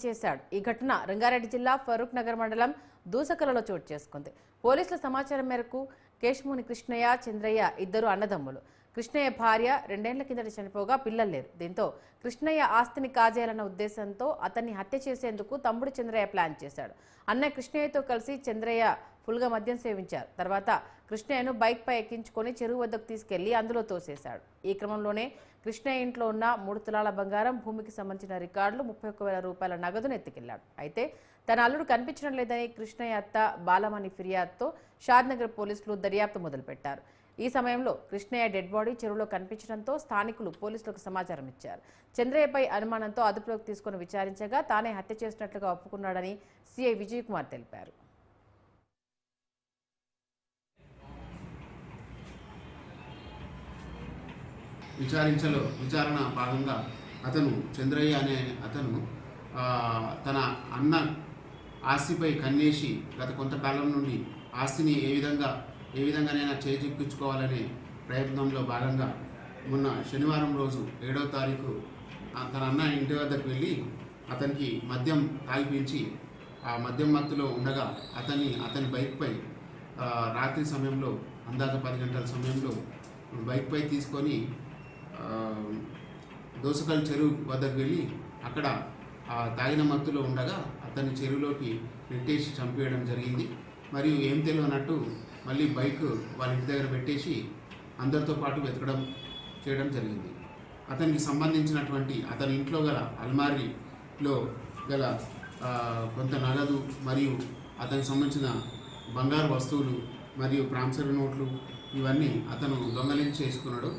చేశాడు। ఈ ఘటన రంగారెడ్డి జిల్లా ఫరూక్ నగర్ మండలం దూసకలలో చోటు చేసుకుంది। పోలీసుల సమాచారం మేరకు కేశముని కృష్ణయ్య, చంద్రయ్య ఇద్దరు అన్నదమ్ములు। కృష్ణయ్య భార్య 2 ఏళ్ల కిందట చనిపోగా పిల్లలు లేరు। దీంతో కృష్ణయ్య ఆస్తిని కాజేయాలన్న ఉద్దేశంతో అతన్ని హత్య చేసేందుకు తమ్ముడు చంద్రయ్య ప్లాన్ చేశాడు। అన్నయ్య కృష్ణయ్యతో కలిసి చంద్రయ్య ఫుల్గా మద్యం సేవించారు। తర్వాత కృష్ణయ్యను బైక్ పై ఎక్కించుకొని చెరువు వద్దకు తీసుకెళ్లి అందులో తోసేశాడు। ఈ క్రమంలోనే కృష్ణయ్య ఇంట్లో ఉన్న 3 తులాల బంగారం, భూమికి సంబంధించిన రికార్డులు, 31,000 రూపాయల నగదును ఎత్తుకెళ్లాడు। అయితే తన అల్లుడు కనిపించడం లేదని కృష్ణయ్య అత్త బాలమణి ఫిర్యాదుతో షాద్నగర్ పోలీసులు దర్యాప్తు మొదలుపెట్టారు। ఈ సమయంలో కృష్ణయ్య డెడ్ బాడీ చెరువులో కనిపించడంతో స్థానికులు పోలీసులకు సమాచారం ఇచ్చారు। చంద్రయ్యపై అనుమానంతో అదుపులోకి తీసుకుని విచారించగా తానే హత్య చేసినట్లుగా ఒప్పుకున్నాడని సిఐ విజయ్ కుమార్ తెలిపారు। విచారణ భాగంగా అతను చంద్రయ్య అనే అతను తన అన్న ఆస్తిపై కన్నేసి గత కొంతకాలం నుండి ఆస్తిని ఏ విధంగానైనా చేజిక్కించుకోవాలనే ప్రయత్నంలో భాగంగా మొన్న శనివారం రోజు 7వ తారీఖు తన అన్న ఇంటి వద్దకు వెళ్ళి అతనికి మద్యం తాగిపించి ఆ మద్యం మత్తులో ఉండగా అతని బైక్పై రాత్రి సమయంలో అందాక 10 గంటల సమయంలో బైక్పై తీసుకొని దోసకల్ చెరువు వద్దకు వెళ్ళి అక్కడ తాగిన మత్తులో ఉండగా అతన్ని చెరువులోకి నెట్టేసి చంపేయడం జరిగింది। మరియు ఏం తెలియనట్టు మళ్ళీ బైక్ వాళ్ళ ఇంటి దగ్గర పెట్టేసి అందరితో పాటు వెతకడం చేయడం జరిగింది। అతనికి సంబంధించినటువంటి అతని ఇంట్లో గల అల్మారీలో గల కొంత నగదు మరియు అతనికి సంబంధించిన బంగారు వస్తువులు మరియు ప్రామిసరీ నోట్లు ఇవన్నీ అతను దొంగలించేసుకున్నాడు।